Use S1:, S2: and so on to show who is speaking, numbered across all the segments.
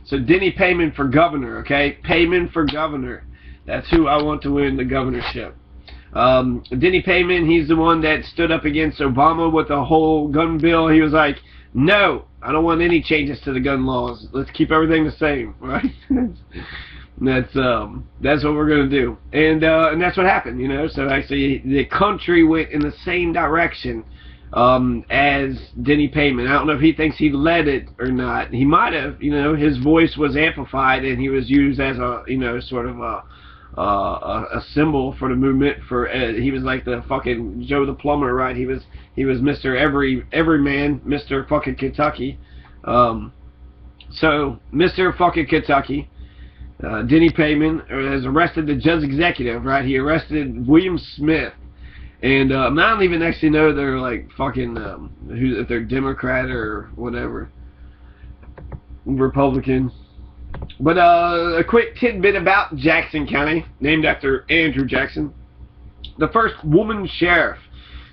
S1: So Denny Payman for governor, okay? Payman for governor. That's who I want to win the governorship. Denny Payman, he's the one that stood up against Obama with the whole gun bill. He was like, no, I don't want any changes to the gun laws. Let's keep everything the same, right? That's what we're gonna do, and that's what happened, you know. So actually, the country went in the same direction as Denny Payman. I don't know if he thinks he led it or not. He might have, you know. His voice was amplified, and he was used as a, you know, sort of a symbol for the movement. For he was like the fucking Joe the plumber, right? He was Mr. Everyman, Mr. fucking Kentucky. So Mr. fucking Kentucky, Denny Payman has arrested the judge executive, right? He arrested William Smith. And I don't even actually know they're like fucking if they're Democrat or whatever, Republican. But a quick tidbit about Jackson County, named after Andrew Jackson, the first woman sheriff.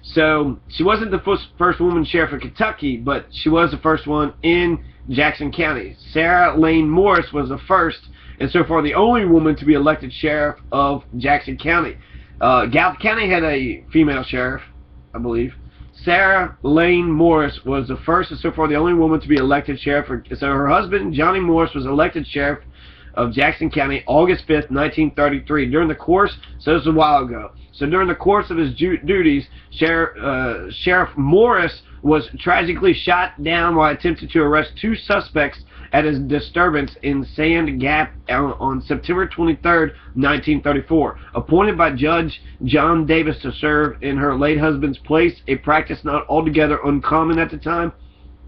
S1: So she wasn't the first woman sheriff in Kentucky, but she was the first one in Jackson County. Sarah Lane Morris was the first, and so far the only woman to be elected sheriff of Jackson County. Gallup County had a female sheriff, I believe. Sarah Lane Morris was the first and so far the only woman to be elected sheriff. So her husband, Johnny Morris, was elected sheriff of Jackson County August 5th, 1933. During the course, so this was a while ago. So during the course of his duties, Sheriff Morris was tragically shot down while attempting to arrest two suspects at a disturbance in Sand Gap on September 23rd, 1934. Appointed by Judge John Davis to serve in her late husband's place, a practice not altogether uncommon at the time.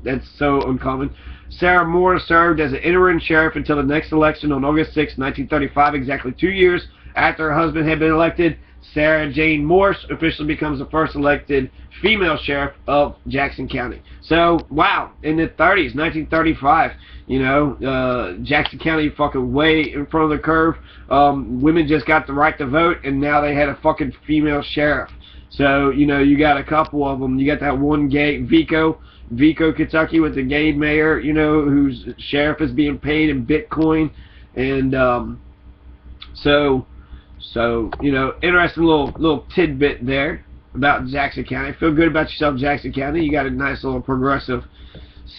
S1: That's so uncommon. Sarah Morris served as an interim sheriff until the next election on August 6, 1935, exactly 2 years after her husband had been elected. Sarah Jane Morse officially becomes the first elected female sheriff of Jackson County. So, wow, in the 30s, 1935, you know, Jackson County fucking way in front of the curve. Women just got the right to vote, and now they had a fucking female sheriff. So, you know, you got a couple of them. You got that one gay, Vico, Kentucky, with the gay mayor, you know, whose sheriff is being paid in Bitcoin. And so, you know, interesting little tidbit there about Jackson County. Feel good about yourself, Jackson County. You got a nice little progressive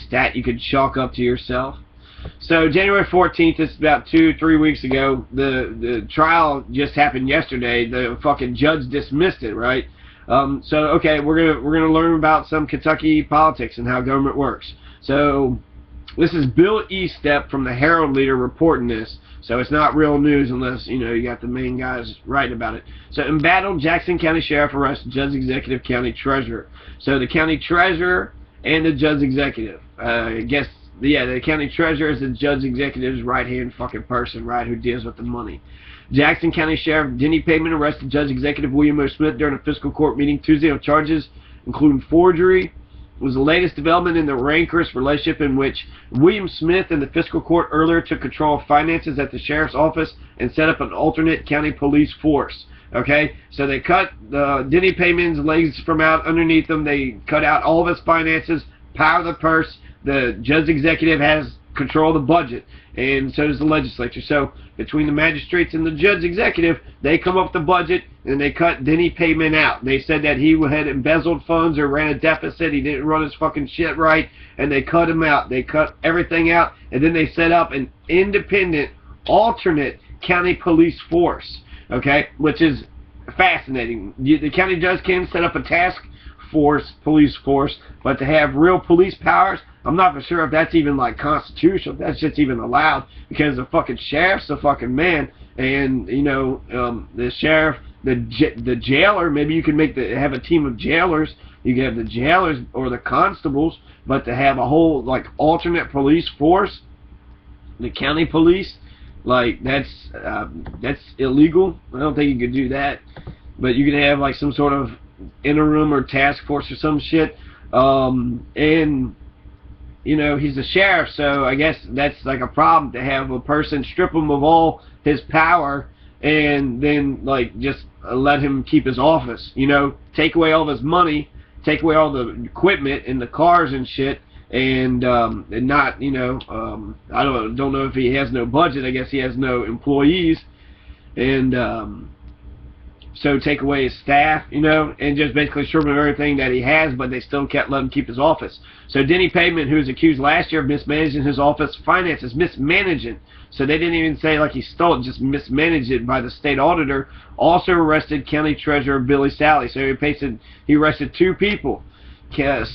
S1: stat you could chalk up to yourself. So, January 14th, this is about 2-3 weeks ago. The trial just happened yesterday. The fucking judge dismissed it, right? So, okay, we're gonna learn about some Kentucky politics and how government works. So, this is Bill Estep from the Herald Leader reporting this. So it's not real news unless, you know, you got the main guys writing about it. So, embattled Jackson County Sheriff arrests Judge Executive County Treasurer. So the County Treasurer and the Judge Executive. I guess, yeah, the County Treasurer is the Judge Executive's right-hand fucking person, right, who deals with the money. Jackson County Sheriff Denny Payman arrested Judge Executive William O. Smith during a fiscal court meeting Tuesday on charges including forgery. It was the latest development in the rancorous relationship in which William Smith and the fiscal court earlier took control of finances at the sheriff's office and set up an alternate county police force. Okay, so they cut Denny Payman's legs from out underneath him. They cut out all of his finances, power of the purse. The judge executive has control of the budget, and so does the legislature. So between the magistrates and the judge executive, they come up with the budget, and they cut Denny Payman out. They said that he had embezzled funds or ran a deficit. He didn't run his fucking shit right, and they cut him out. They cut everything out, and then they set up an independent, alternate county police force, okay, which is fascinating. The county judge can set up a task force, police force, but to have real police powers, I'm not for sure if that's even like constitutional, if that's just even allowed, because the fucking sheriff's the fucking man, and you know, the sheriff, the jailer, maybe you can have a team of jailers, you can have the jailers or the constables, but to have a whole like alternate police force, the county police, like that's illegal. I don't think you could do that, but you can have like some sort of interim or task force or some shit, and you know, he's the sheriff, so I guess that's like a problem to have a person strip him of all his power and then like just let him keep his office, you know, take away all of his money, take away all the equipment and the cars and shit, and not, you know, I don't know if he has no budget. I guess he has no employees, and so take away his staff, you know, and just basically strip him of everything that he has, but they still kept letting him keep his office. So Denny Pavement, who was accused last year of mismanaging his office finances, mismanaging, so they didn't even say like he stole it, just mismanaged it by the state auditor, also arrested County Treasurer Billy Sally. So he arrested 2 people.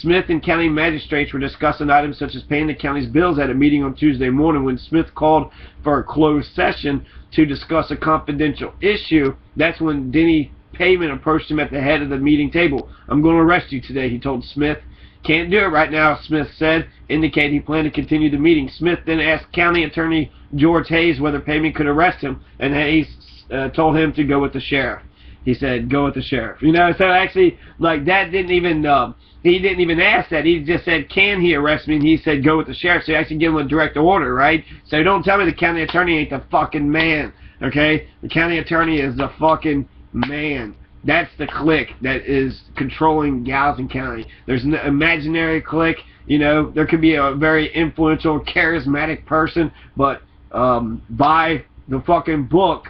S1: Smith and county magistrates were discussing items such as paying the county's bills at a meeting on Tuesday morning. When Smith called for a closed session to discuss a confidential issue, that's when Denny Pavement approached him at the head of the meeting table. "I'm going to arrest you today," he told Smith. "Can't do it right now," Smith said, indicating he planned to continue the meeting. Smith then asked County Attorney George Hayes whether Pavement could arrest him, and Hayes told him to go with the sheriff. He said, "Go with the sheriff." You know, so actually, like, that didn't even, he didn't even ask that. He just said, "Can he arrest me?" And he said, "Go with the sheriff." So he actually gave him a direct order, right? So don't tell me the county attorney ain't the fucking man, okay? The county attorney is the fucking man. That's the clique that is controlling Gallatin County. There's an imaginary clique, you know. There could be a very influential, charismatic person, but by the fucking book,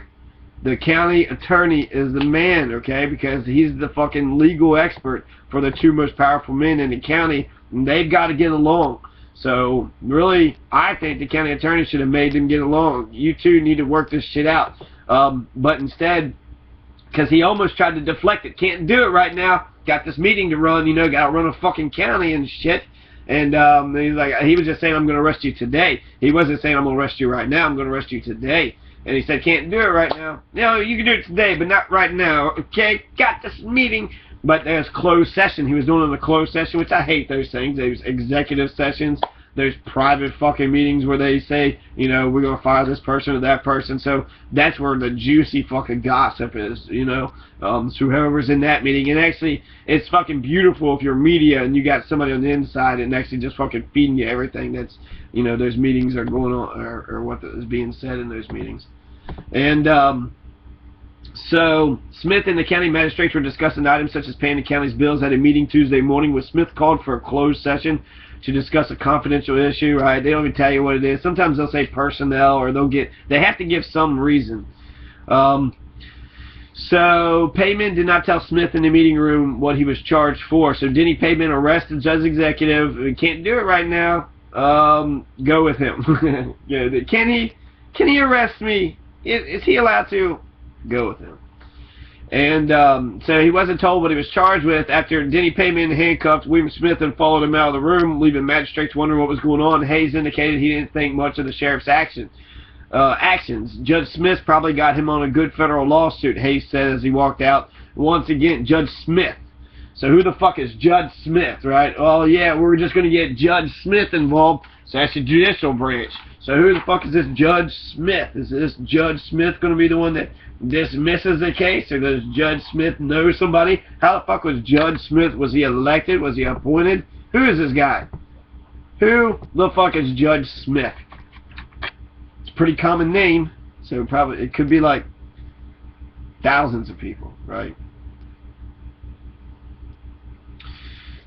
S1: the county attorney is the man, okay, because he's the fucking legal expert for the 2 most powerful men in the county, and they've got to get along. So, really, I think the county attorney should have made them get along. You two need to work this shit out. But instead, because he almost tried to deflect it, can't do it right now, got this meeting to run, you know, got to run a fucking county and shit. And he's like, he was just saying, "I'm going to arrest you today." He wasn't saying, "I'm going to arrest you right now, I'm going to arrest you today." And he said, "Can't do it right now." "No, you can do it today, but not right now." "Okay, got this meeting." But there's closed session. He was doing it in a closed session, which I hate those things. There's executive sessions. There's private fucking meetings where they say, you know, "We're going to fire this person or that person." So that's where the juicy fucking gossip is, you know. So whoever's in that meeting. And actually, it's fucking beautiful if you're media and you got somebody on the inside and actually just fucking feeding you everything that's, you know, those meetings are going on, or what is being said in those meetings. And so Smith and the county magistrates were discussing items such as paying the county's bills at a meeting Tuesday morning, when Smith called for a closed session to discuss a confidential issue, right? They don't even tell you what it is. Sometimes they'll say personnel, or they have to give some reason. So Pavement did not tell Smith in the meeting room what he was charged for. So Denny Pavement arrested Judge Executive. We can't do it right now. Go with him. Yeah, can he arrest me? Is he allowed to? Go with him. And so he wasn't told what he was charged with. After Denny Pavement handcuffed William Smith and followed him out of the room, leaving magistrates wondering what was going on, Hayes indicated he didn't think much of the sheriff's actions. Judge Smith probably got him on a good federal lawsuit, Hayes said as he walked out. Once again, Judge Smith. So who the fuck is Judge Smith, right? Oh yeah, we're just going to get Judge Smith involved. So that's the judicial branch. So who the fuck is this Judge Smith? Is this Judge Smith going to be the one that dismisses the case? Or does Judge Smith know somebody? How the fuck was Judge Smith? Was he elected? Was he appointed? Who is this guy? Who the fuck is Judge Smith? It's a pretty common name. So probably it could be like thousands of people, right?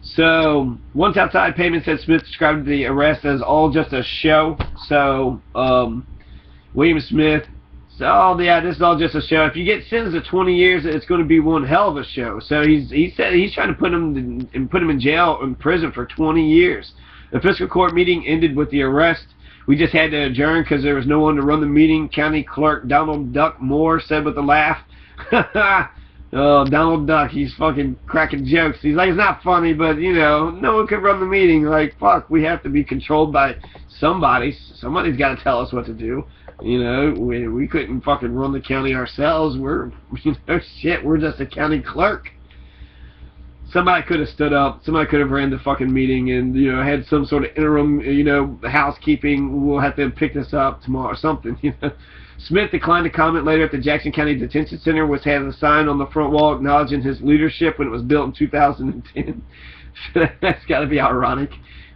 S1: So, once outside, Pavement said Smith described the arrest as all just a show. So, William Smith said, "Oh, yeah, this is all just a show. If you get sentenced to 20 years, it's going to be one hell of a show." So, he said he's trying to put him in jail, in prison for 20 years. The fiscal court meeting ended with the arrest. "We just had to adjourn because there was no one to run the meeting," County Clerk Donald Duck Moore said with a laugh. Oh, Donald Duck, he's fucking cracking jokes. He's like, "It's not funny, but, you know, no one could run the meeting." Like, fuck, we have to be controlled by somebody. Somebody's got to tell us what to do. You know, we couldn't fucking run the county ourselves. We're, you know, shit, we're just a county clerk. Somebody could have stood up. Somebody could have ran the fucking meeting and, you know, had some sort of interim, you know, housekeeping. We'll have to pick this up tomorrow or something, you know. Smith declined to comment later if the Jackson County Detention Center was had a sign on the front wall acknowledging his leadership when it was built in 2010. That's got to be ironic.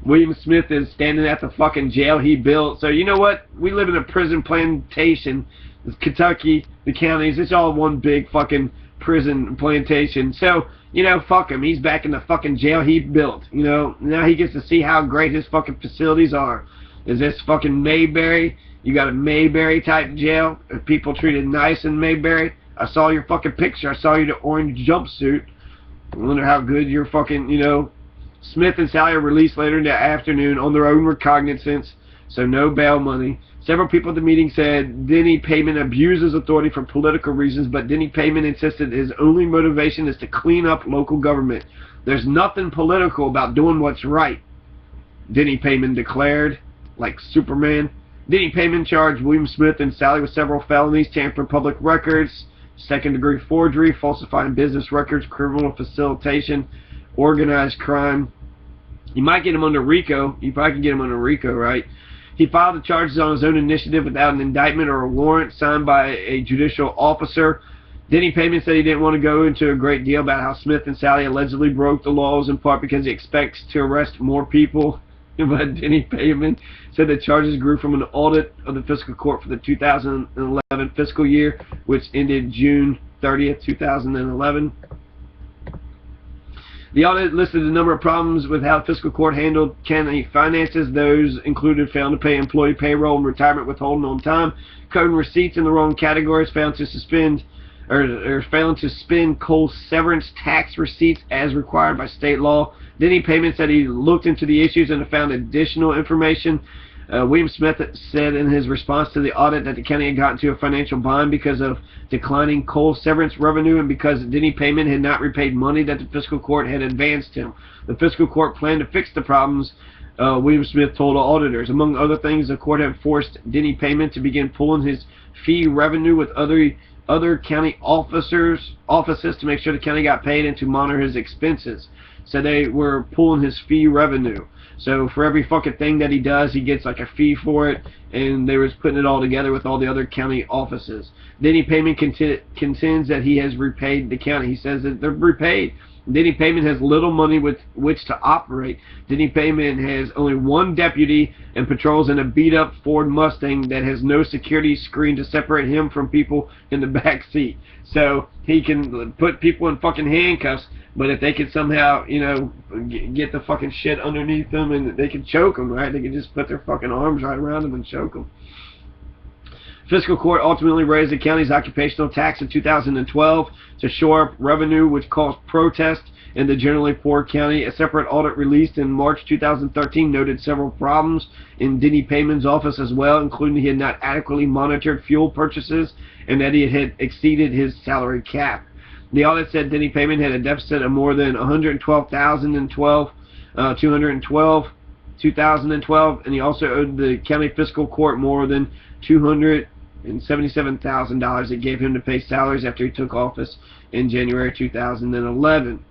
S1: William Smith is standing at the fucking jail he built. So you know what? We live in a prison plantation. It's Kentucky, the counties, it's all one big fucking prison plantation. So, you know, fuck him. He's back in the fucking jail he built. You know, now he gets to see how great his fucking facilities are. Is this fucking Mayberry? You got a Mayberry type jail? Are people treated nice in Mayberry? I saw your fucking picture. I saw you in the orange jumpsuit. I wonder how good your fucking, you know. Smith and Sally are released later in the afternoon on their own recognizance, so no bail money. Several people at the meeting said Denny Payman abuses authority for political reasons, but Denny Payman insisted his only motivation is to clean up local government. There's nothing political about doing what's right, Denny Payman declared, like Superman. Denny Payman charged William Smith and Sally with several felonies: tampering public records, second-degree forgery, falsifying business records, criminal facilitation, organized crime. You might get him under RICO. You probably can get him under RICO, right? He filed the charges on his own initiative without an indictment or a warrant signed by a judicial officer. Denny Payman said he didn't want to go into a great deal about how Smith and Sally allegedly broke the laws, in part because he expects to arrest more people. But Denny Payman said the charges grew from an audit of the fiscal court for the 2011 fiscal year, which ended June 30th, 2011. The audit listed a number of problems with how the fiscal court handled county finances. Those included failing to pay employee payroll and retirement withholding on time, coding receipts in the wrong categories, failing to spend coal severance tax receipts as required by state law. Denny Payman said he looked into the issues and found additional information. William Smith said in his response to the audit that the county had gotten into a financial bind because of declining coal severance revenue and because Denny Payman had not repaid money that the fiscal court had advanced him. The fiscal court planned to fix the problems, William Smith told auditors. Among other things, the court had forced Denny Payman to begin pulling his fee revenue with other county offices to make sure the county got paid and to monitor his expenses. So they were pulling his fee revenue. So for every fucking thing that he does, he gets like a fee for it, and they was putting it all together with all the other county offices. Denny Payman contends that he has repaid the county. He says that they're repaid. Denny Payman has little money with which to operate. Denny Payman has only one deputy and patrols in a beat-up Ford Mustang that has no security screen to separate him from people in the back seat. So he can put people in fucking handcuffs, but if they could somehow, you know, get the fucking shit underneath them and they can choke them, right? They can just put their fucking arms right around them and choke them. Fiscal court ultimately raised the county's occupational tax in 2012 to shore up revenue, which caused protest in the generally poor county. A separate audit released in March 2013 noted several problems in Denny Payman's office as well, including he had not adequately monitored fuel purchases and that he had exceeded his salary cap. The audit said Denny Payman had a deficit of more than $112,000 in 2012, and he also owed the county fiscal court more than $277,000 it gave him to pay salaries after he took office in January 2011.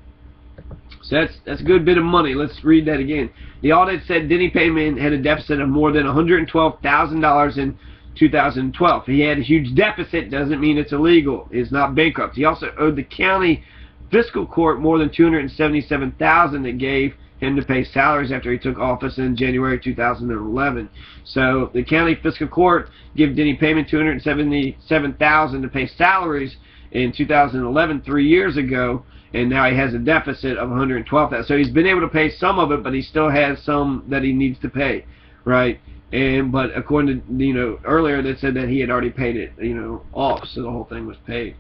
S1: So that's a good bit of money. Let's read that again. The audit said Denny Payman had a deficit of more than $112,000 in 2012. He had a huge deficit. Doesn't mean it's illegal. It's not bankrupt. He also owed the county fiscal court more than $277,000 it gave him to pay salaries after he took office in January 2011. So the county fiscal court gave Denny Payman $277,000 to pay salaries in 2011, 3 years ago, and now he has a deficit of $112,000. So he's been able to pay some of it, but he still has some that he needs to pay, right? But according to, you know, earlier they said that he had already paid it, you know, off, so the whole thing was paid.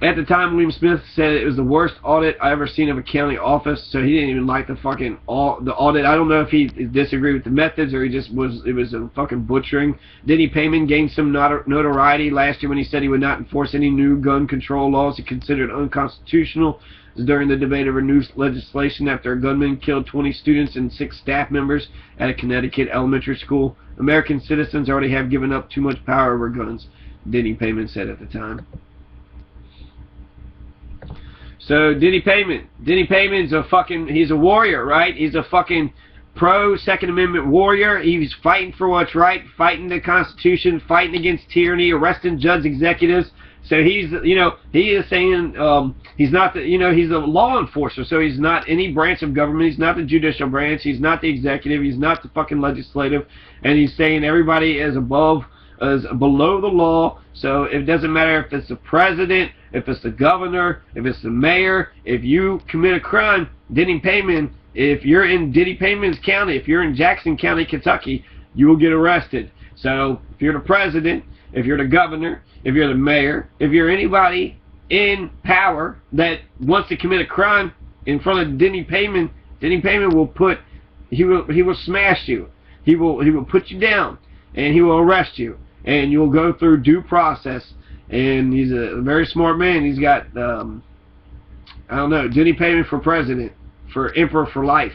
S1: At the time, William Smith said it was the worst audit I ever seen of a county office, so he didn't even like the fucking the audit. I don't know if he disagreed with the methods or he just it was a fucking butchering. Denny Payman gained some notoriety last year when he said he would not enforce any new gun control laws he considered unconstitutional. It was during the debate over new legislation after a gunman killed 20 students and 6 staff members at a Connecticut elementary school. American citizens already have given up too much power over guns, Denny Payman said at the time. So Denny Payman's he's a warrior, right? He's a fucking pro Second Amendment warrior. He's fighting for what's right, fighting the Constitution, fighting against tyranny, arresting judge executives. So he's, you know, he is saying he's not the, you know, he's a law enforcer. So he's not any branch of government. He's not the judicial branch. He's not the executive. He's not the fucking legislative. And he's saying everybody is above is below the law. So it doesn't matter if it's the president, if it's the governor, if it's the mayor. If you commit a crime, Denny Payman, if you're in Denny Payman's county, if you're in Jackson County, Kentucky, you will get arrested. So if you're the president, if you're the governor, if you're the mayor, if you're anybody in power that wants to commit a crime in front of Denny Payman will smash you. He will put you down, and he will arrest you, and you'll go through due process. And he's a very smart man. He's got I don't know, Denny Payman for president, for emperor for life.